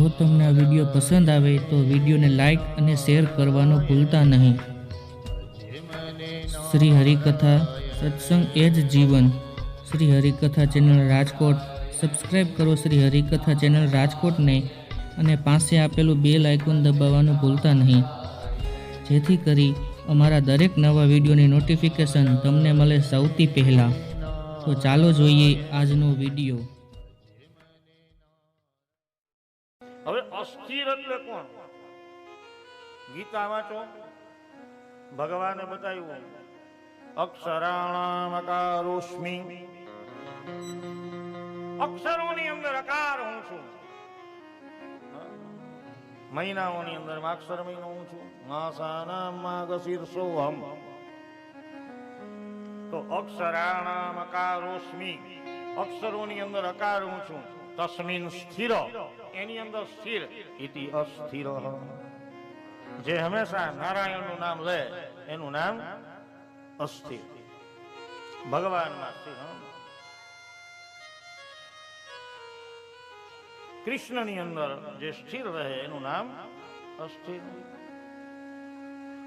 જો તમને આ વિડીયો પસંદ આવે તો વિડીયોને લાઈક અને શેર કરવાનું ભૂલતા નહીં। શ્રી હરિકથા સત્સંગ એ જ જીવન। શ્રી હરિકથા ચેનલ રાજકોટ સબસ્ક્રાઈબ કરો શ્રી હરિકથા ચેનલ રાજકોટને અને પાસે આપેલું બેલ આઇકોન દબાવવાનું ભૂલતા નહીં, જેથી કરી અમારા દરેક નવા વિડીયોની નોટિફિકેશન તમને મળે સૌથી પહેલાં। તો ચાલો જોઈએ આજનો વિડીયો। હવે અસ્થિર એટલે કોણ? ગીતામાં તો ભગવાને બતાવ્યું, અક્ષરાણામ અકારોસ્મિ, અક્ષરોની અંદર અકાર હું છું। મહિનાઓની અંદર માક્ષર મહિનો હું છું। માસાનામ માગશીર્ષોહમ, તો અક્ષરાણામ અકારોસ્મિ, અક્ષરોની અંદર અકાર હું છું। તસ્મિન સ્થિર, એની અંદર સ્થિર, ઇતિ અસ્થિર, જે હંમેશા નારાયણનું નામ લે એનું નામ અસ્થિર। ભગવાનમાં સ્થિર। કૃષ્ણની અંદર જે સ્થિર રહે એનું નામ અસ્થિર।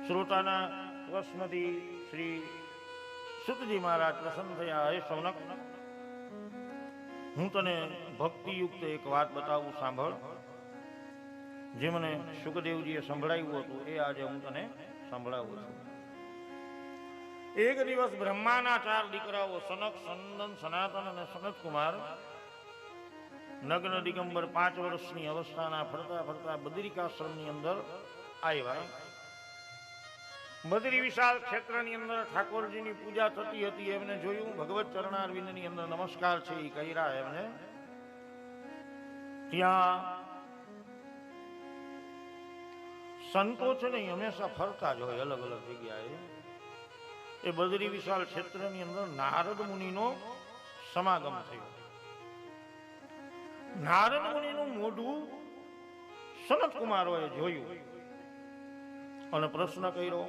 શ્રોતાના પ્રશ્નથી શ્રી સુતજી મહારાજ પ્રસન્ન થયા, હે સૌનક, હું તને ભક્તિયુક્ત એક વાત બતાવું, સાંભળ। જે મને સુખદેવજીએ સંભળાવ્યું હતું એ આજે હું તને સંભળાવું છું। એક દિવસ બ્રહ્માના 4 દીકરાઓ સનક, સંદન, સનાતન અને સનત કુમાર નગ્ન દિગંબર 5 વર્ષની અવસ્થાના ફરતા ફરતા બદ્રિકાશ્રમની અંદર આવ્યા। બદ્રી વિશાળ ક્ષેત્રની અંદર ઠાકોરજીની પૂજા થતી હતી, એમને જોયું। ભગવત ચરણારવિંદની અંદર નમસ્કાર છે એ કર્યા એમને। ત્યાં સંતો છે ને હંમેશા ફરતા જ હોય અલગ અલગ જગ્યાએ। એ બદ્રી વિશાળ ક્ષેત્રની અંદર નારદ મુનિનો સમાગમ થયો। નારદ મુનિનું મોઢું સનત કુમારોએ જોયું અને પ્રશ્ન કર્યો,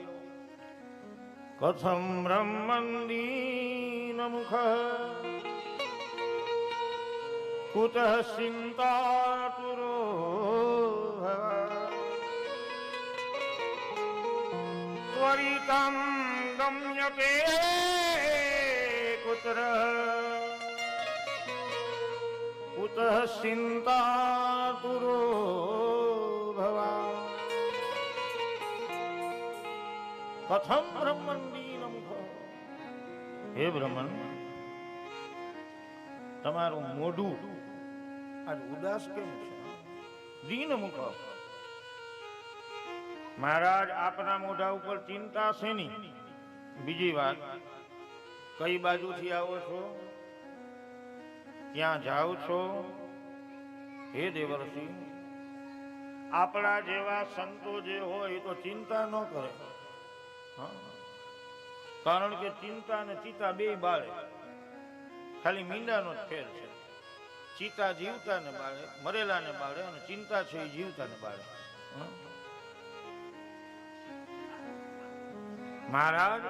કથમ બ્રહ્મંદીન મુખ કુતઃ ચિંતાતુરો ત્વરિતં ગમ્યતે કુત્ર કુતઃ ચિંતાતુરો ભવા કથમ બ્રહ્મંદીન મુખ, હે બ્રહ્મન, તમારું મોઢું આજ ઉદાસ કેમ છે? દીન મુખ, મહારાજ આપના મોઢા ઉપર ચિંતા શેની? બીજી વાત, કઈ બાજુથી આવો છો? ક્યાં જાઓ છો? હે દેવર્ષિ, આપણા જેવા સંતો જે હોય તો ચિંતા ન કરે, કારણ કે ચિંતા અને ચિતા બે બાળે, ખાલી મીંડાનો જ ફેર છે। ચિતા જીવતા ને બાળે, મરેલા ને બાળે, અને ચિંતા છે એ જીવતા ને બાળે। મહારાજ,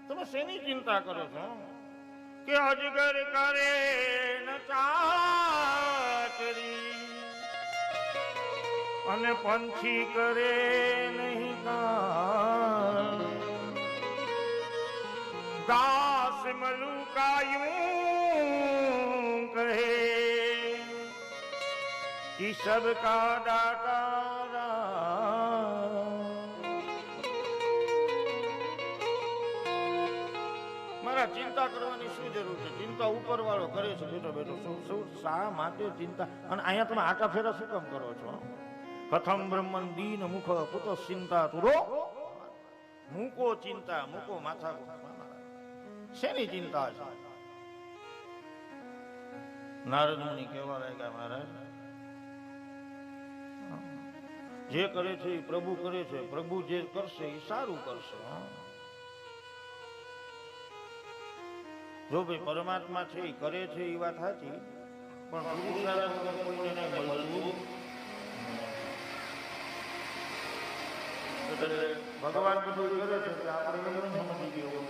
તમે શેની ચિંતા કરો છો? કે અજગર કરે ન ચાકરી અને પંછી કરે નહીં કામ, દાસ મલુકાયું કહે कि सबका दाता। મારા ચિંતા કરવાની શું જરૂર છે? ચિંતા ઉપર વાળો કરે છે બેઠો બેઠો। શું શા માટે ચિંતા? અને અહીંયા તમે આટા ફેરા શું કામ કરો છો? કથમ બ્રહ્મન દીન મુખ કુત ચિંતા તુરો, મૂકો ચિંતા, મૂકો માથા। શેની ચિંતા છે? નારદ મુનિ કહેવા લાગ્યા, મહારાજ, જે કરે છે એ પ્રભુ કરે છે, પ્રભુ જે કરશે એ સારું કરશે। જો ભાઈ પરમાત્મા છે એ કરે છે એ વાત સાચી, પણ પુરુષાર્થ વગર કોઈને નહીં મળતું। ભગવાન બધું કરે છે, આપણે સમજી ગયો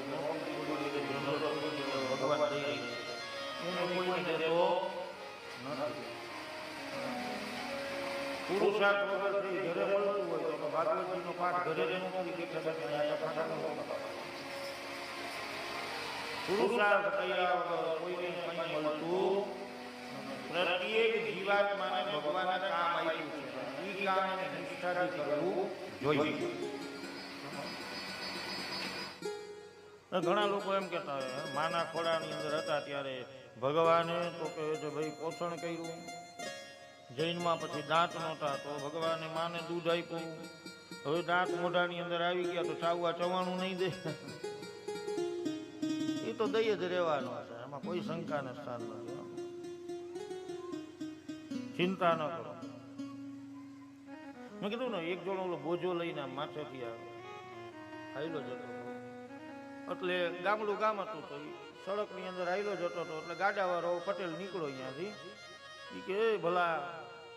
ભગવાન દઈ એને કોઈને દેવો નથી। પુરુષાર્થ વગરથી ઘરે મળતું હોય તો ભાગવતજીનો પાઠ ઘરે રહેવું નથી બેઠા બેઠા અહીંયા પાઠા ન હોતા. પુરુષાર્થ કર્યા વગર કોઈને કંઈ મળતું પ્રત્યેક જીવાત્માને ભગવાને કામ આપ્યું છે. એ કામ એને નિષ્ઠાથી કરવું જોઈએ. ઘણા લોકો એમ કહેતા હોય માના ખોળાની અંદર હતા ત્યારે ભગવાને તો કહે છે ભાઈ પોષણ કર્યું. જૈનમાં પછી દાંત નહોતા તો ભગવાને માને દૂધ આપ્યું. હવે દાંત મોઢાની અંદર આવી ગયા તો ચાવવા ચવાણું નહીં દે. એ તો દઈ જ રહેવાનો છે, એમાં કોઈ શંકાને સ્થાન નથી. ચિંતા ન કરો. મેં કીધું ને એક જોડો ઓલો બોજો લઈને માથેથી આવેલો જતો હતો. એટલે ગામડું ગામ હતું તો સડકની અંદર આવેલો જતો હતો. એટલે ગાડાવાળો પટેલ નીકળો અહીંયાથી. એ કે ભલા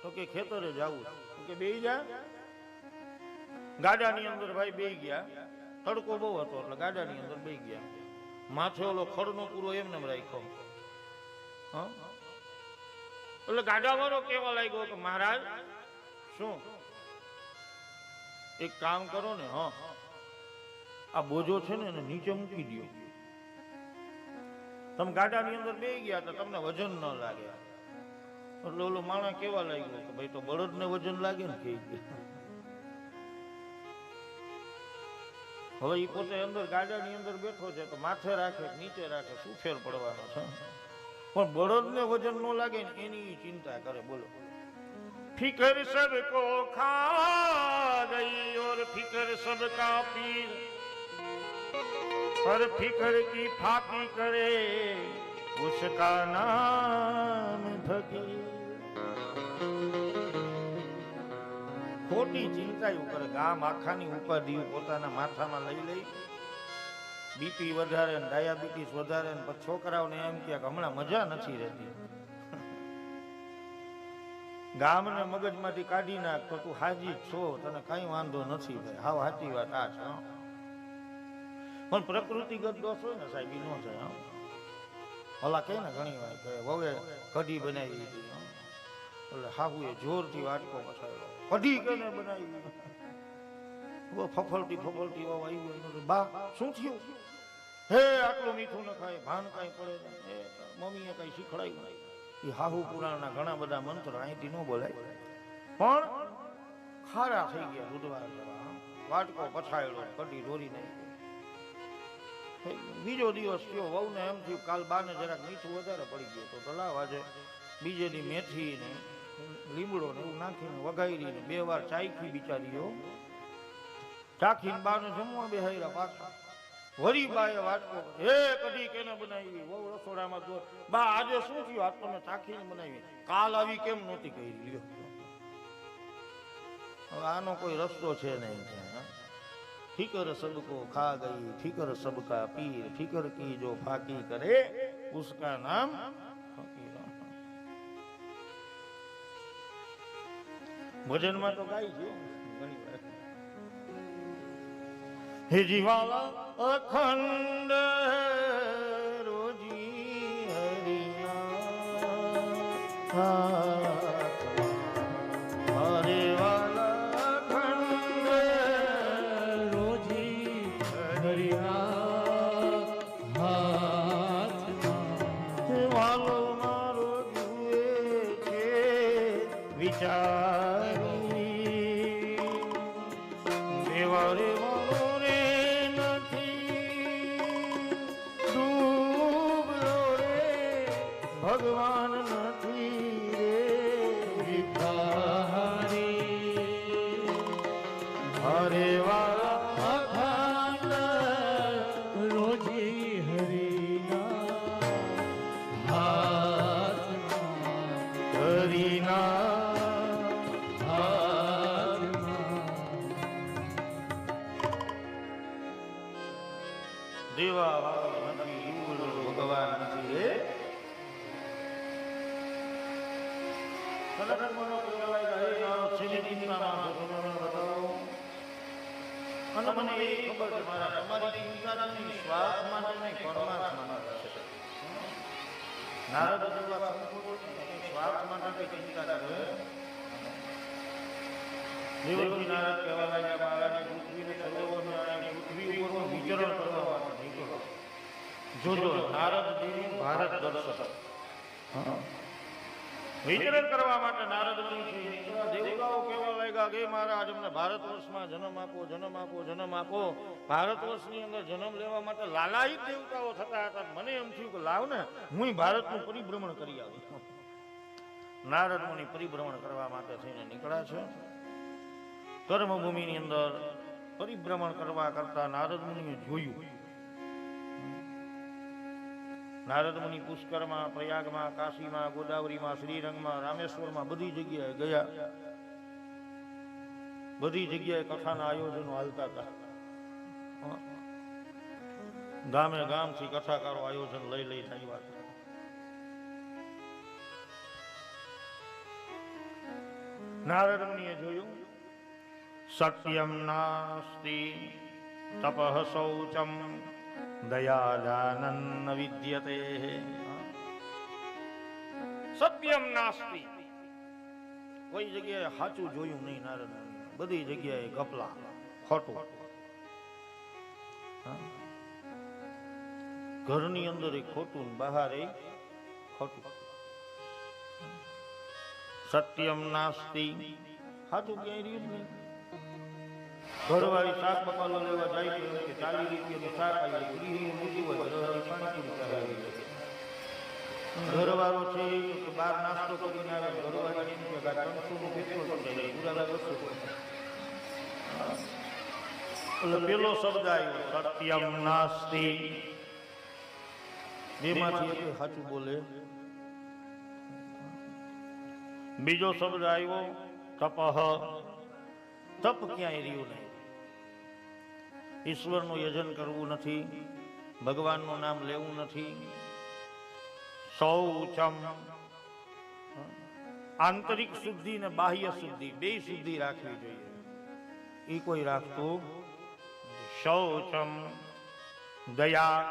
તો કે ખેતરે જવું તો કે બેહી જા. ગાડાની અંદર ભાઈ બેહી ગયા. તડકો બહુ હતો એટલે ગાડાની અંદર બેહી ગયા. માથે ઓલો ખડનો પૂરો એમને રાખ્યો. હા, એટલે ગાડાવાળો કેવા લાગ્યો કે મહારાજ શું એક કામ કરો ને, હા આ બોજો છે ને એને નીચે મૂકી દો. તમે ગાડાની અંદર બેહી ગયા તો તમને વજન ન લાગે. એટલે ઓલો માણસ કેવા લાગ્યો કે ભાઈ તો બળદને વજન લાગે ને કે. હવે એ પોતે અંદર ગાડાની અંદર બેઠો છે તો માથે રાખે નીચે રાખે શું ફેર પડવાનો છે. પણ બળદને વજન ન લાગે ને એની ચિંતા કરે. બોલો, ફિકર સબકો ખા ગઈ ઓર ફિકર સબકા પીર पर फिकर की फाकी करे उसका नाम फकीर. ખોટી ચિંતા કરે. ગામ આખાની ઉપાધિઓ પોતાના માથામાં લઈ લઈ. બીપી વધારે ને ડાયાબિટીસ વધારે ને પછી છોકરાઓને એમ કે હમણાં મજા નથી રહેતી. ગામને મગજમાંથી કાઢી નાખ તો તું હાજી છો, તને કઈ વાંધો નથી. ભાઈ હાવ સાચી વાત આ છે. પણ પ્રકૃતિગત દોષ હોય ને સાહેબ ઈ ન જાય. ઓલા કહે ને ઘણી વાર કે વવે કઢી બનાવી દીધી. એટલે હાહુએ જોરથી વાટકો પછાડ્યો. કઢી કેને બનાવી? ફફલતી ફફલતી આવી ગયો. બા શું થયું? હે આટલું મીઠું ન ખાય, ભાન કાંઈ પડે ને. મમ્મીએ કઈ શીખડાયું. એ હાહુ પુરાણના ઘણા બધા મંત્ર અહીંથી ન બોલાય પણ ખારા થઈ ગયા. દૂધવાર વાટકો પછાડ્યો, કઢી ઢોરી નહીં. બીજો દિવસ થયો. વહુને એમ થયું કાલ બાને જરાક મીઠું વધારે પડી ગયું તો લાવ આજે બીજે દી મેથી ને લીમડો ને એવું નાખીને વઘારીને 2 વાર ચાખી બિચારીઓ. ચાખીને બાને જમવા બેહાડ્યા પાછા. વરી બાએ વાટકો હે કઢી કેને બનાવી? વહુ રસોડામાં જો બા આજે શું થયું? આજ તમે ચાખીને બનાવી, કાલ આવી કેમ નહોતી કરી? લ્યો હવે આનો કોઈ રસ્તો છે નહીં. फिकर सबको खा गई फिकर सबका पीर फिकर की जो फाकी करे उसका नाम फकीर. ભજનમાં તો ગાય છે ઘણી વાર. હે જીવાલા અખંડ રોજી હરિયા હરે વાલા દેવારે વાળો રે નથી ડૂબલો રે ભગવાન નથી રે ભિખારી. હરે વાળા અખંડ રોજી હરિના હાથમાં હરિના દેવા નથી ભગવાન નથી રે. અને મને એ ખબર છે મારા તમારી ચિંતા નથી સ્વાર્થ માટે નહીં પરમાત્મા માટે છે. નારદ જેવા સ્વાર્થ માટે ચિંતા કરે દેવર્ષિ નારદ કહેવા લાગ્યા મહારાજે પૃથ્વીને સરોવરને અને પૃથ્વી ઉપર વિચરણ કરવા માટે નીકળો. જોજો નારદજીનું ભારત દર્શન. વિચરણ કરવા માટે નારદ મુનિ નીકળ્યા. દેવતાઓ કહેવા લાગ્યા કે મહારાજ અમને ભારત વર્ષમાં જન્મ આપો, જન્મ આપો, જન્મ આપો. ભારત વર્ષની અંદર જન્મ લેવા માટે લાલાયિત દેવતાઓ થતા હતા. મને એમ થયું કે લાવ ને હું ભારતનું પરિભ્રમણ કરી આવું. નારદ મુનિ પરિભ્રમણ કરવા માટે થઈને નીકળ્યા છે. કર્મભૂમિની અંદર પરિભ્રમણ કરવા કરતા નારદ મુનિએ જોયું. નારદ મુનિ પુષ્કરમાં, પ્રયાગમાં, કાશીમાં, ગોદાવરીમાં, શ્રીરંગમાં, રામેશ્વરમાં બધી જગ્યાએ ગયા. બધી જગ્યાએ કથાના આયોજનો હાલતા હતા. ગામે ગામથી કથાકારો આયોજન લઈ આવ્યા હતા. નારદ મુનિએ જોયું સત્યમ નાસ્તિ તપઃ શૌચમ દયાદાનન વિદ્યતે. સત્યમ નાસ્તિ, કોઈ જગ્યાએ સાચું જોયું નહીં નારદ મુનિએ. બધી જગ્યાએ ગપલા, ખોટું. ઘરની અંદર એ ખોટું, બહાર એ ખોટું. સત્યમ નાસ્તિ, સાચું ક્યાંય રહ્યું જ નહીં. ઘરવાળી શાક બકાલો લેવા જાય કે 40 રૂપિયાનું શાક આવી, ગૃહિણી મૂકી હોય ઘરવાળી પાણીપુરી કરાવી લે. ઘરવાળો છે તો બહાર નાસ્તો કરીને આવે, ઘરવાળી એમ કે 300 નું પેટ્રોલ પડાય, પૂરા 200. એટલે પેલો શબ્દ આવ્યો સત્યમ નાસ્તિ. બેમાંથી એક સાચું બોલે. બીજો શબ્દ આવ્યો તપઃ. તપ ક્યાંય રહ્યું નહીં. ઈશ્વરનું યજન કરવું નથી, ભગવાનનું નામ લેવું નથી. શૌચમ, આંતરિક શુદ્ધિ ને બાહ્ય શુદ્ધિ બે શુદ્ધિ રાખવી જોઈએ. એ કોઈ રાખતું. શૌચમ દયા.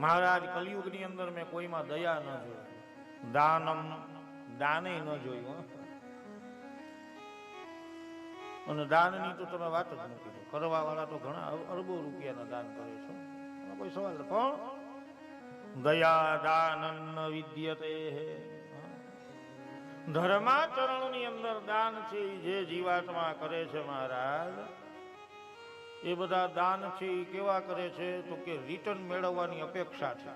મહારાજ કલિયુગની અંદર મેં કોઈમાં દયા ન જોઈ. દાનમ, દાને ન જોયું. અને દાનની તો તમે વાત જ નથી. કરવા વાળા તો ઘણા અરબો રૂપિયાના દાન કરે છે, કોઈ સવાલ નથી. પણ દયા દાનન વિદ્યતે. ધર્માચરણની અંદર દાન છે જે જીવાત્મા કરે છે મહારાજ, એ બધા દાન છે એ કેવા કરે છે તો કે રિટર્ન મેળવવાની અપેક્ષા છે.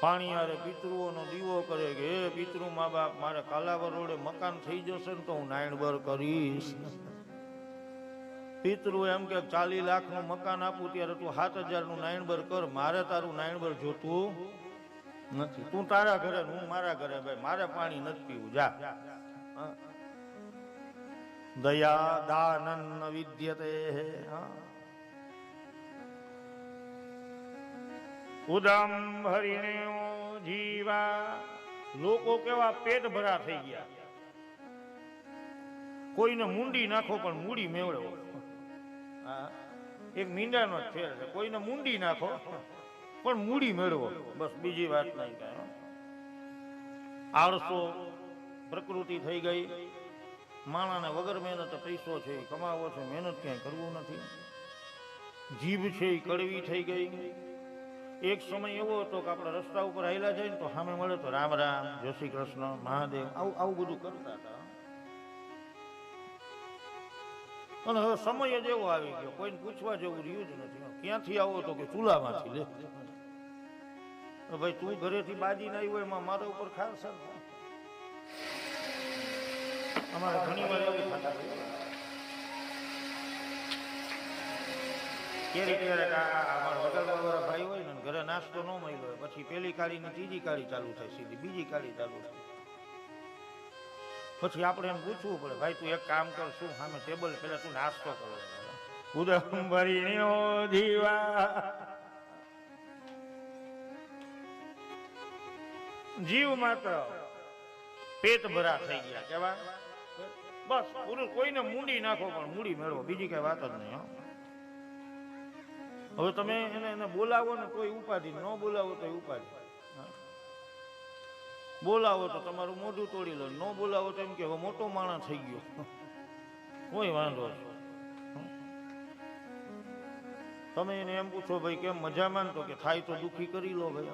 પાણી હારે પિતૃઓનો દીવો કરે કે હે પિતૃ મા બાપ, મારે કાલાવર રોડે મકાન થઈ જશે ને તો હું નાયણબર કરીશ. પિતૃ એમ કે 40 લાખનું મકાન આપું ત્યારે તું 7000 નું નાયણબર કર. મારે તારું નાયણબર જોતું નથી. તું તારા ઘરે, હું મારા ઘરે. ભાઈ મારે પાણી નથી પીવું, જા. દયા દાનન વિદ્યતે. ઉદમ ભરીને જીવા. લોકો કેવા પેટ ભરા થઈ ગયા. કોઈને મુંડી નાખો પણ મૂડી મેળવો. એક મીંડાનો ફેર છે. કોઈને મુંડી નાખો પણ મૂડી મેળવો, બસ બીજી વાત નહીં. આળસો પ્રકૃતિ થઈ ગઈ. માણાને વગર મહેનત પૈસો છે એ કમાવો છે, મહેનત ક્યાંય કરવું નથી. જીભ છે એ કડવી થઈ ગઈ. એક સમય એવો હતો કે આપણે રસ્તા ઉપર હાલ્યા જાય ને તો સામે મળે તો રામ રામ, જય શ્રી કૃષ્ણ, મહાદેવ, આવું બધું કરતા હતા. અને હવે સમય જ એવો આવી ગયો, કોઈને પૂછવા જેવું રહ્યું જ નથી. ક્યાંથી આવો તો કે ચૂલામાંથી લે. ભાઈ તું ઘરેથી બાજી ના આવ્યો એમાં મારા ઉપર ખાસ. અમારે ઘણી વાર એવું થતું ક્યારેક અમારા વગર ભાઈ હોય ને ઘરે નાસ્તો ન મળ્યો હોય, પછી પેલી કાળી ની ત્રીજી કાળી ચાલુ થાય, સીધી બીજી કાળી ચાલુ થાય. પછી આપણે એમ પૂછવું પડે, ભાઈ તું એક કામ કર, શું સામે ટેબલ પેલા તું નાસ્તો કરો. ઉદંબરી જીવા. જીવ માત્ર પેટ ભરા થઈ ગયા. કેવા? બસ પૂરું. કોઈને મૂડી નાખો પણ મૂડી મેળવો, બીજી કઈ વાત જ નહીં. હવે તમે એને બોલાવો ને તોય ઉપાધિ, ન બોલાવો તોય ઉપાધિ. બોલાવો તો તમારું મોઢું તોડી લો, ન બોલાવો તો એમ કે હવે મોટો માણસ થઈ ગયો, કોઈ વાંધો નહીં. તમે એને એમ પૂછો ભાઈ કેમ મજામાં, તો કે થાય તો દુખી કરી લો ભાઈ,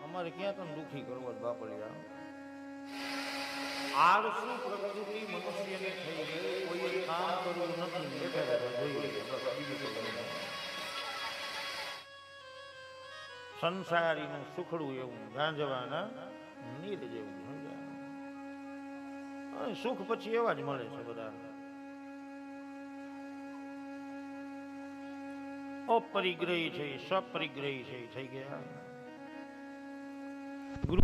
અમારે ક્યાં તમે દુખી કરવા બાપડિયા. આળસુ પ્રકૃતિ મનુષ્યને થઈ ગઈ, કોઈએ કામ કરવું નથી, બેઠા બેઠા જોઈ લઈએ બસ, બીજું કંઈ નહીં. સંસારીનું સુખડું એવું, ગાંજવાના નીર જેવું, સમજાય? સુખ પછી એવા જ મળે છે બધા. અપરિગ્રહી છે, સપરિગ્રહી છે, થઈ ગયા. ગુરુ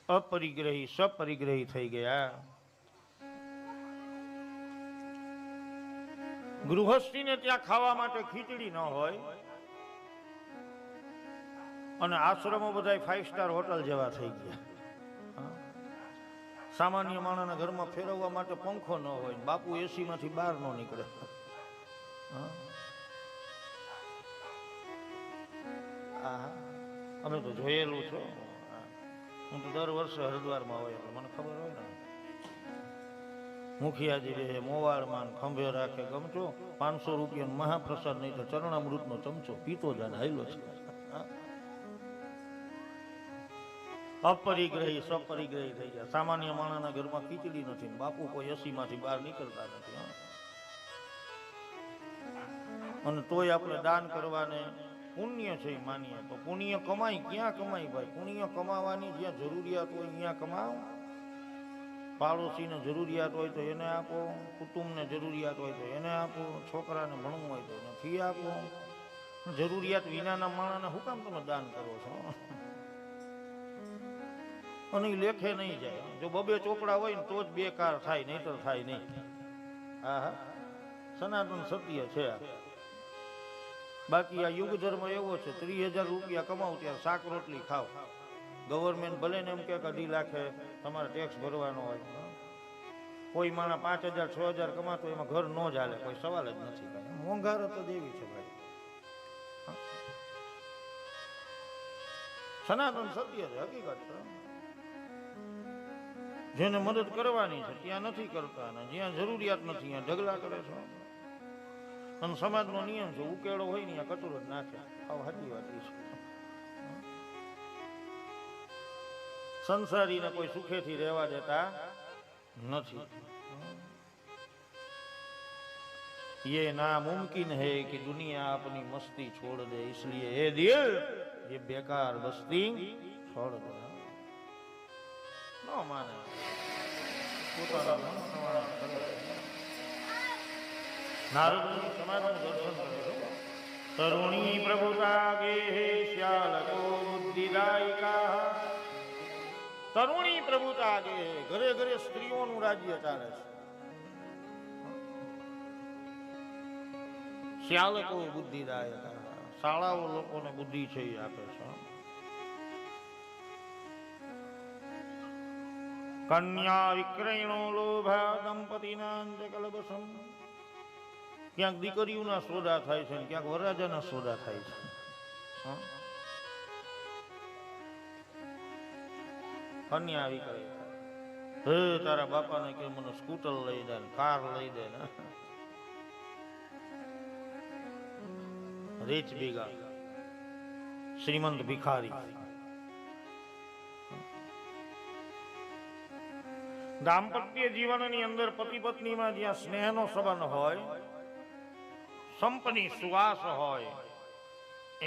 અપરિગ્રહી સપરિગ્રહી થઈ ગયા. ગૃહસ્થીને ત્યાં ખાવા માટે ખીચડી ન હોય અને આશ્રમો બધા 5 સ્ટાર હોટલ જેવા થઈ ગયા. સામાન્ય માણસના ઘરમાં ફેરવવા માટે પંખો ન હોય, બાપુ એસી માંથી બહાર ન નીકળે. અમે તો જોયેલું છે, હું તો દર વર્ષે હરિદ્વારમાં હોય એટલે મને ખબર હોય ને. મુખિયાજી રહે મોવાળમાં, ખંભે રાખે ગમચો, 500 રૂપિયાનો મહાપ્રસાદ નહીં તો ચરણામૃતનો ચમચો પીતો જાય, હાઈલો છે. અપરિગ્રહી સપરિગ્રહી થઈ ગયા. સામાન્ય માણસના ઘરમાં ખીચડી નથી, બાપુ કોઈ 80 માંથી બહાર નીકળતા નથી. અને તોય આપણે દાન કરવાને પુણ્ય છે માનીએ તો પુણ્ય કમાઈ ક્યાં કમાઈ ભાઈ? પુણ્ય કમાવાની જ્યાં જરૂરિયાત હોય અહીંયા કમાવ. પાડોશીને જરૂરિયાત હોય તો એને આપો, કુટુંબને જરૂરિયાત હોય તો એને આપો, છોકરાને ભણવું હોય તો એને ફી આપો. જરૂરિયાત વિનાના માણસને શું કામ તમે દાન કરો છો? અને લેખે નહીં જાય. જો 2 ચોપડા હોય ને તો જ 2 કાર થાય, નહીતર થાય નહીં. હા, સનાતન સત્ય છે. બાકી આ યુગ ધર્મ એવો છે, 30,000 રૂપિયા કમાવ ત્યારે શાક રોટલી ખાવ. ગવર્મેન્ટ ભલે ને એમ કે 2.5 લાખે તમારે ટેક્સ ભરવાનો હોય. કોઈ માણસ 5,000 6,000 કમાતો એમાં ઘર ન જ હાલે, કોઈ સવાલ જ નથી. મોંઘાર તો દેવી છે ભાઈ. સનાતન સત્ય છે, હકીકત છે. જેને મદદ કરવાની છે ત્યાં નથી કરતા, ને જ્યાં જરૂરિયાત નથી ત્યાં ઢગલા કરે છે. અને સમાજનો નિયમ છે, ઉકેળો હોય ને ત્યાં કચરો જ નાખે. આવ સાચી વાત છે. સંસારીને કોઈ સુખેથી રહેવા દેતા નથી. ये नामुमकिन है कि दुनिया अपनी मस्ती छोड़ दे, इसलिए हे दिल ये बेकार बस्ती छोड़ दे. નો માને નારદજી સમાજનું દર્શન કરે. તરુણી પ્રભુતા ગે શ્યાલકો બુદ્ધિદાયિકા. તરુણી પ્રભુતા ગે, ઘરે ઘરે સ્ત્રીઓનું રાજ્ય ચાલે છે. શ્યાલકો બુદ્ધિદાયિકા, શાળાઓ લોકોને બુદ્ધિ છે એ આપે છે. કન્યા વિક્રયણો લોભા દંપતીના કલબસમ. ક્યાંક દીકરીઓના સોદા થાય છે, ક્યાંક વરરાજાના સોદા થાય છે. કન્યા વિક્રય, હે તારા બાપાને કે મને સ્કૂટર લઈ દે, કાર લઈ દે ને. રીચ બીગા, શ્રીમંત ભિખારી. દાંપત્ય જીવનની અંદર પતિ પત્નીમાં જ્યાં સ્નેહનો સંબંધ હોય, સંપની સુવાસ હોય,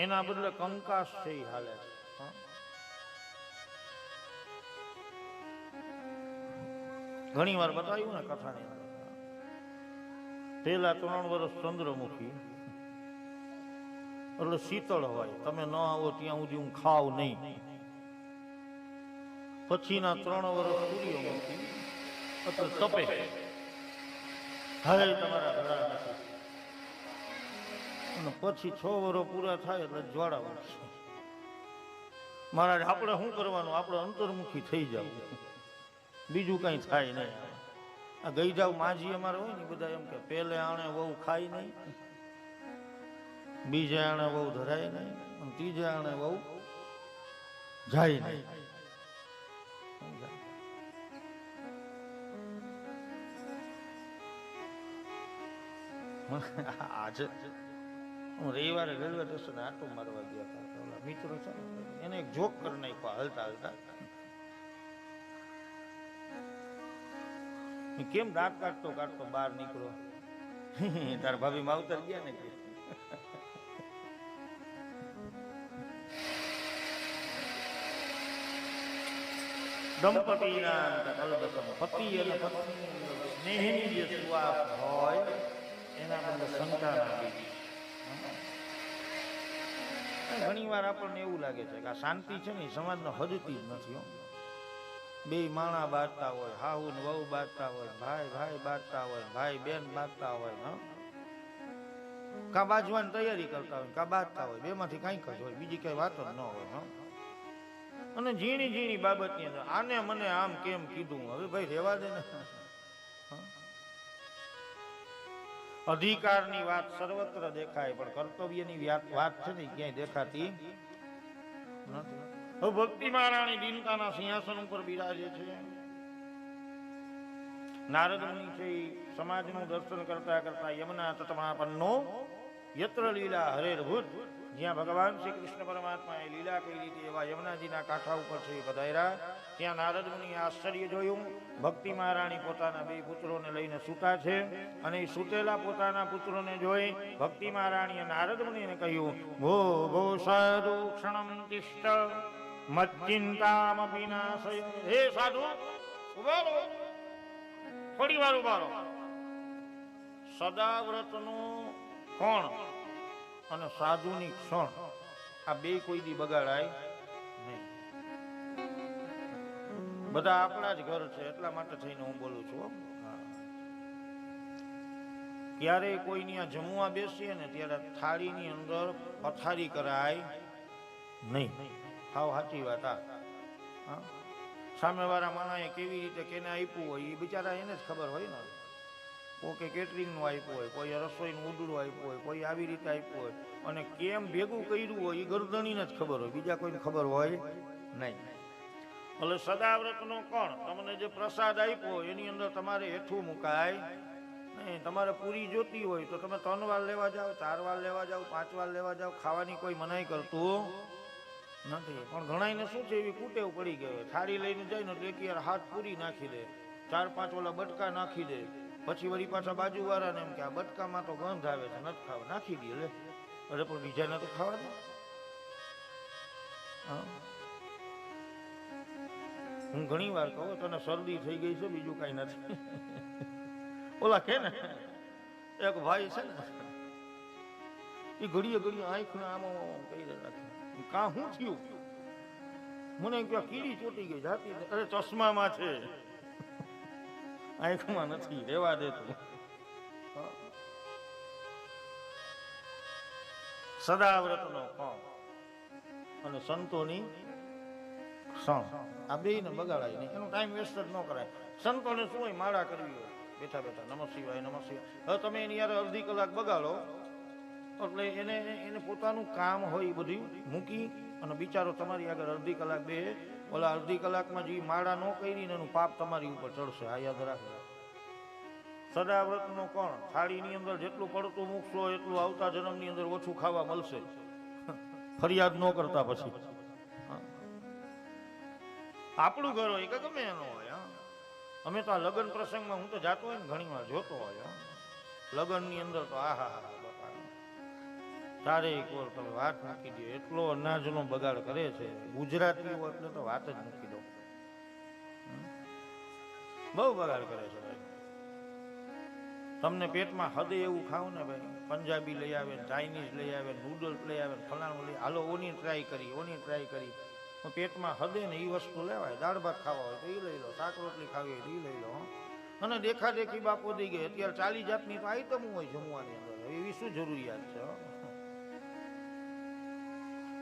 એના બદલે કંકાસ છે એ હાલે છે. ઘણી વાર બતાવ્યું ને કથાની અંદર, પેલા 3 વર્ષ ચંદ્રમુખી એટલે શીતળ હોય, તમે ન આવો ત્યાં સુધી હું ખાવ નહીં. પછીના 3 વર્ષ સૂર્યમુખી એટલે તપે, હવે તમારા ઘડા નથી. અને પછી 6 વર્ષ પૂરા થાય એટલે જ્વાળા વધશે. મહારાજ આપણે શું કરવાનું? આપણે અંતર્મુખી થઈ જવું, બીજું કઈ થાય નહીં. આ ગઈ જાવ માજી અમારે હોય ને બધા એમ કે પેલે આણે વહુ ખાય નહીં, બીજે આણે વહુ ધરાય નહીં, અને ત્રીજે આણે વહુ જાય નહીં. આજે હું રવિવારે રેલવે સ્ટેશન આટો મારવા ગયા હતા, મિત્રો છે ને એને એક જોક કરી નાખ્યો હલતા હલતા. કેમ દાંત કાઢતો કાઢતો બહાર નીકળો? તાર ભાભી માવતર ગયા ને કે દંપતીના પતિ અને પત્ની સ્નેહની જે સુવાસ હોય એના બદલે સંતાના બીજ. ઘણી વાર આપણને એવું લાગે છે કે આ શાંતિ છે ને સમાજનો હદતી જ નથી. બે માણા બાંધતા હોય, હાહુ ને વહુ બાંધતા હોય, ભાઈ ભાઈ બાંધતા હોય, ભાઈ બેન બાંધતા હોય, કા બાજવાની તૈયારી કરતા હોય, કા બાંધતા હોય, બે માંથી કંઈક જ હોય, બીજી કઈ વાત જ ન હોય. અને ઝીણી ઝીણી બાબતની અંદર આને મને આમ કેમ કીધું, હવે ભાઈ રહેવા દે ને. અધિકારની વાત સર્વત્ર દેખાય પણ કર્તવ્યની વાત છે ને ક્યાંય દેખાતી નથી. હવે ભક્તિ મહારાણી દીનતાના સિંહાસન ઉપર બિરાજે છે. નારદ મુનિ છે સમાજનું દર્શન કરતા કરતા યમુના તટમાં પન્નો યત્ર લીલા હરેર ભૂત, જ્યાં ભગવાન શ્રી કૃષ્ણ પરમાત્માએ લીલા કરી હતી એવા યમુનાજીના કાંઠા ઉપર છે પધાર્યા. ત્યાં નારદ મુનિએ આશ્ચર્ય જોયું. ભક્તિ મહારાણી પોતાના બે પુત્રોને લઈને સૂતા છે અને એ સૂતેલા પોતાના પુત્રોને જોઈ ભક્તિ મહારાણીએ નારદ મુનિને કહ્યું, ભો ભો સાધુ ક્ષણમ તિષ્ઠ મચ્ચિંતામપી નાશય. હે સાધુ ઉભા રહો, થોડી વાર ઉભા રહો. સદાવ્રતનું કોણ અને સાધુની ક્ષણ આ બે કોઈ દી બગાડાય નહીં. બધા આપણા જ ઘર છે એટલા માટે થઈને હું બોલું છું. ક્યારેય કોઈની આ જમવા બેસીએ ને ત્યારે થાળીની અંદર પથારી કરાય નહીં. હાવ સાચી વાત. આ સામેવાળા માણસે કેવી રીતે કેને આપ્યું હોય એ બિચારા એને જ ખબર હોય ને. કોઈ કેટરિંગનું આપ્યું હોય, કોઈ રસોઈનું ઉડડું આપ્યું હોય, કોઈ આવી રીતે આપ્યું હોય, અને કેમ ભેગું કર્યું હોય એ ગરદણીને જ ખબર હોય, બીજા કોઈને ખબર હોય નહીં. એટલે સદાવ્રતનો કોણ તમને જે પ્રસાદ આપ્યો એની અંદર તમારે હેઠું મુકાય નહીં. તમારે પૂરી જોતી હોય તો તમે 3 વાર લેવા જાઓ, 4 વાર લેવા જાઓ, 5 વાર લેવા જાઓ, ખાવાની કોઈ મનાઈ કરતું નથી. પણ ઘણાઈને શું છે એવી કુટેવ પડી ગયો, થાળી લઈને જાય ને તો એક યાર હાથ પૂરી નાખી દે, 4-5 ઓલા બટકા નાખી દે, પછી વળી પાછા બાજુવાળાને એમ કે આ બટકામાં તો ગંધ આવે છે, નથી ખાવા, નાખી દે. લે અરે પણ બીજાને તો ખાવા દે. હું ઘણી વાર કહું તને શરદી થઈ ગઈ છે બીજું કઈ નથી. ઓલા કે ને એક ભાઈ છે ને એ ઘડીએ ઘડીએ આંખને આમ કહી રાખે, કા શું થયું? મને ક્યાં કીડી ચોટી ગઈ જાતી. અરે ચશ્મામાં છે, આંખમાં નથી, રેવા દે તું. સદાવ્રતનો કોણ અને સંતોની ક્ષણ આ બે ને બગાડાય નહીં. એનો ટાઈમ વેસ્ટ જ ન કરાય. સંતોને શું હોય માળા કરવી હોય બેઠા બેઠા નમઃ શિવાય નમઃ શિવાય. હવે તમે એની યાર અડધી કલાક બગાડો એટલે એને પોતાનું કામ હોય એ બધું મૂકી અને બિચારો તમારી આગળ અડધી કલાક બે ઓલા અડધી કલાકમાં જે માળા ન કરી ને એનું પાપ તમારી ઉપર ચડશે. આ યાદ રાખો. સદાવ્રતનો કોણ થાળીની અંદર જેટલું પડતું મૂકશો એટલું આવતા જન્મની અંદર ઓછું ખાવા મળશે. ફરિયાદ ન કરતા પછી આપણું ઘર હોય કે ગમે એનો હોય. અમે તો આ લગ્ન પ્રસંગમાં હું તો જાતો હોય ને ઘણી વાર જોતો હોય લગ્નની અંદર તો આહા તારે એક વાર તમે વાત મૂકી દો એટલો અનાજનો બગાડ કરે છે ગુજરાતીઓ એટલે તો વાત જ મૂકી દો. બહુ બગાડ કરે છે ભાઈ. તમને પેટમાં હદે એવું ખાવ ને ભાઈ, પંજાબી લઈ આવે, ચાઇનીઝ લઈ આવે, નૂડલ્સ લઈ આવે, ફલાણું લઈ હાલો ઓની ટ્રાય કરી પેટમાં હદે ને એ વસ્તુ લેવાય. દાળ ભાત ખાવા હોય તો એ લઈ લો, શાક રોટલી ખાવી હોય તો એ લઈ લો. અને દેખાદેખી બાપો દઈ ગઈ. અત્યારે 40 જાતની તો આઈટમ હોય જમવાની અંદર, એવી શું જરૂરિયાત છે?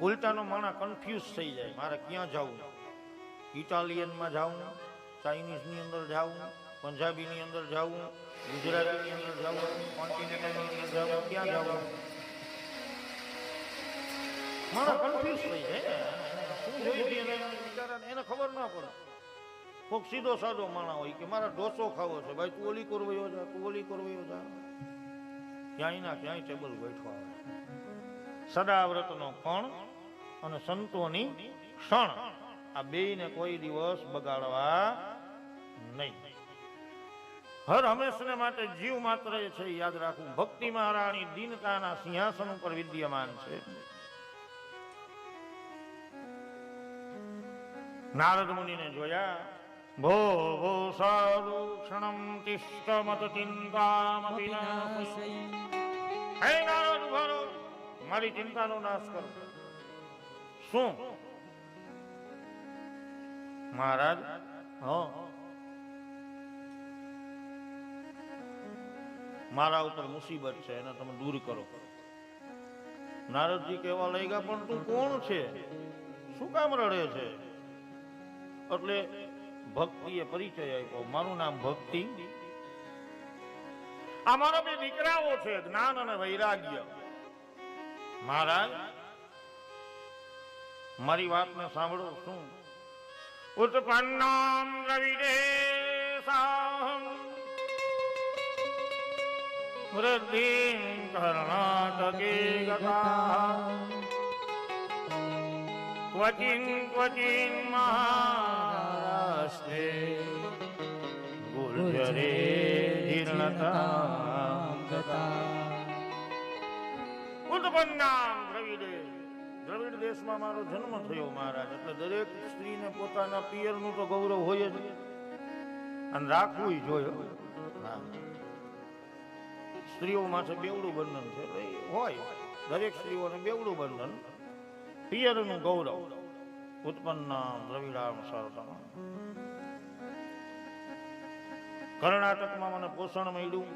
ઉલટાનો માણસ કન્ફ્યુઝ થઈ જાય મારે ક્યાં જવું. ઇટાલિયનમાં જાઉં, ચાઇનીઝની અંદર જાઉં પંજાબીની અંદર જવું, ગુજરાતીની અંદર જવું, કોન્ટિનેન્ટલની અંદર જવું, ક્યાં જવું? માણસ કન્ફ્યુઝ થઈ જાય. શું જોઈ છે એને બિચારાને એને ખબર ના પડે. કોઈક સીધો સાદો માણા હોય કે મારા ઢોસો ખાવો છે, ભાઈ તું ઓલી કરવાયો જા, તું ઓલી કરવાયો જા. ક્યાંય ના ક્યાંય ટેબલ બેઠો આવે. સદાવ્રતનો કણ અને સંતોની ક્ષણ, આ બેયને કોઈ દિવસ બગાડવા નહીં. હર હંમેશને માટે જીવ માત્ર છે યાદ રાખવું. ભક્તિ મહારાણી દીનતાના સિંહાસન ઉપર વિદ્યમાન છે. નારદ મુનિને જોયા. ભો ભો સાધુ ક્ષણમ તિષ્ઠ મત ચિંતામપિ નાશય. હે નારદ ભરો, મારી ચિંતાનો નાશ કરો. શું મહારાજ? મારા ઉપર મુસીબત છે, એને તમે દૂર કરો. નારદજી કહેવા લાગ્યા, પણ તું કોણ છે? શું કામ રડે છે? એટલે ભક્તિએ પરિચય આપ્યો. મારું નામ ભક્તિ. આ મારા બે દીકરાઓ છે, જ્ઞાન અને વૈરાગ્ય. મહારાજ, મારી વાતને સાંભળો. શું? ઉત્પન્નામ દ્રવિડેશાહં વૃદ્ધિં કર્ણાટકે ગતા ક્વચિન ક્વચિન મહારાષ્ટ્રે ગુર્જરે જીર્ણતાં ગતા. ઉત્પન્નામ દ્રવિડે, દ્રવિડ દેશમાં મારો જન્મ થયો મહારાજ. એટલે દરેક સ્ત્રીને પોતાના પિયરનું તો ગૌરવ હોય જ અને રાખવું જોઈએ. સ્ત્રીઓ માથે બેવડું બંધન છે હોય, દરેક સ્ત્રીઓને બેવડું બંધન, પિયરનું ગૌરવ. ઉત્પન્નામ દ્રવિડામ સરતમ. કર્ણાટકમાં મને પોષણ મળ્યું.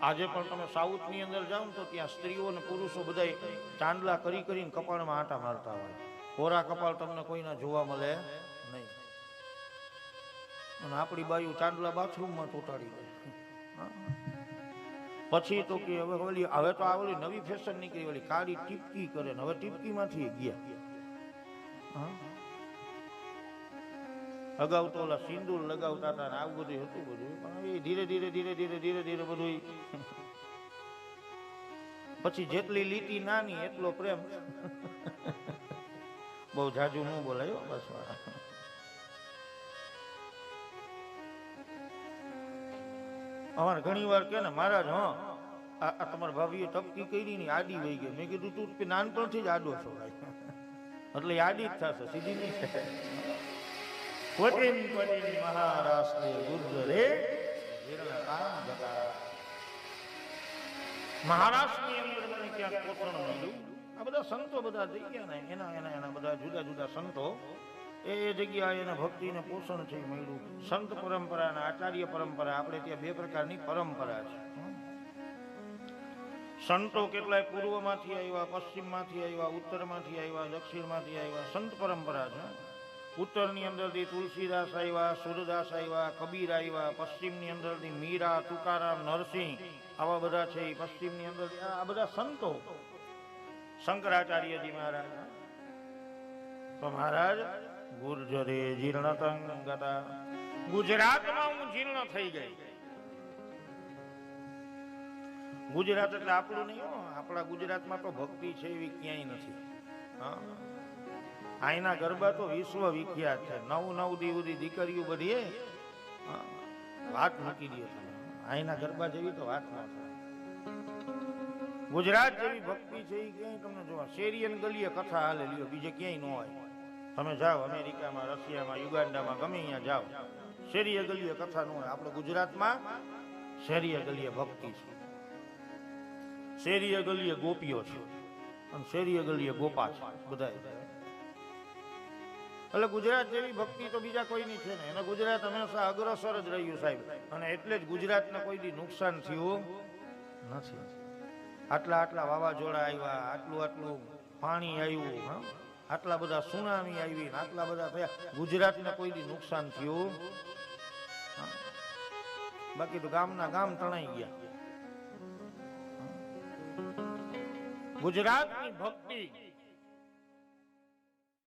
આજે પણ તમે સાઉથની અંદર જાઓ તો ત્યાં સ્ત્રીઓ અને પુરુષો બધા ચાંદલા કરી કરીને કપાળમાં આંટા મારતા હોય. કોરા કપાળ તમને કોઈના જોવા મળે નહીં. અને આપણી બાજુ ચાંદલા બાથરૂમમાં ચોંટાડી દે. પછી તો કે હવે તો આ ઓલી નવી ફેશન નીકળી, ઓલી કાળી ટીપકી કરે ને હવે ટીપકીમાંથી ગયા. અગાઉ તો ઓલા સિંદૂર લગાવતા હતા ને આવું બધું હતું બધું, પણ એ ધીરે ધીરે ધીરે ધીરે ધીરે ધીરે બધું. પછી જેટલી લીટી નાની એટલો પ્રેમ. બહુ જાજુ ન બોલાયો બસ. અમારે ઘણી વાર કે ને મહારાજ, આ તમારા ભાભીએ ટપકી કરી ની આડી વહી ગઈ. મેં કીધું તું નાનપણથી જ આડો છો એટલે આડી જ થશે, સીધી નહીં. ક્વચિન ક્વચિન મહારાષ્ટ્રે ગુર્જરે જીર્ણતાં ગતા. મહારાષ્ટ્રની અંદર મને ક્યાંક પોષણ મળ્યું. આ બધા સંતો બધા થઈ ગયા ને, એના બધા જુદા જુદા સંતો, એ જગ્યાએ એને ભક્તિને પોષણ છે મળ્યું. સંત પરંપરા અને આચાર્ય પરંપરા, આપણે ત્યાં બે પ્રકારની પરંપરા છે. સંતો કેટલાય પૂર્વમાંથી આવ્યા, પશ્ચિમમાંથી આવ્યા, ઉત્તરમાંથી આવ્યા, દક્ષિણમાંથી આવ્યા. સંત પરંપરા છે. ઉત્તરની અંદરથી તુલસીદાસ આવ્યા, સુરદાસ આવ્યા, કબીર આવ્યા. પશ્ચિમની અંદરથી મીરા, તુકારામ, નરસિંહ, આવા બધા છે. પશ્ચિમની અંદર આ બધા સંતો. શંકરાચાર્યજી મહારાજ. તો મહારાજ ગુર્જરે જીર્ણતં ગતા. ગુજરાતમાં હું જીર્ણ થઈ ગઈ. ગુજરાત એટલે આપણું નહીં હો. આપણા ગુજરાતમાં તો ભક્તિ છે એવી ક્યાંય નથી. અહીંના ગરબા તો વિશ્વ વિખ્યાત છે. 9 દી સુધી દીકરીઓ બધી વાત મૂકી દે છે. અહીંના ગરબા જેવી તો વાત ના થાય. ગુજરાત જેવી ભક્તિ છે એ ક્યાંય તમને જોવા. શેરીયન ગલીએ કથા હાલે લ્યો, બીજે ક્યાંય ન હોય. તમે જાઓ અમેરિકામાં, રશિયામાં, યુગાન્ડામાં, ગમે અહીંયા જાઓ, શેરીએ ગલીએ કથા ન હોય. આપણે ગુજરાતમાં શેરીએ ગલીએ ભક્તિ છે. શેરીએ ગલીએ ગોપીઓ છે અને શેરીએ ગલીએ ગોપા છે બધા. એટલે ગુજરાત જેવી ભક્તિ તો બીજા કોઈની છે ને. એને ગુજરાત હંમેશા અગ્રસર જ રહ્યું સાહેબ. અને એટલે જ ગુજરાતને કોઈ દી નુકસાન થયું નથી. આટલા વાવાઝોડા આવ્યા, આટલું પાણી આવ્યું, આટલા બધા સુનામી આવી, આટલા બધા થયા, ગુજરાતને કોઈ દી નુકસાન થયું. બાકી તો ગામના ગામ તણાઈ ગયા. ગુજરાતની ભક્તિ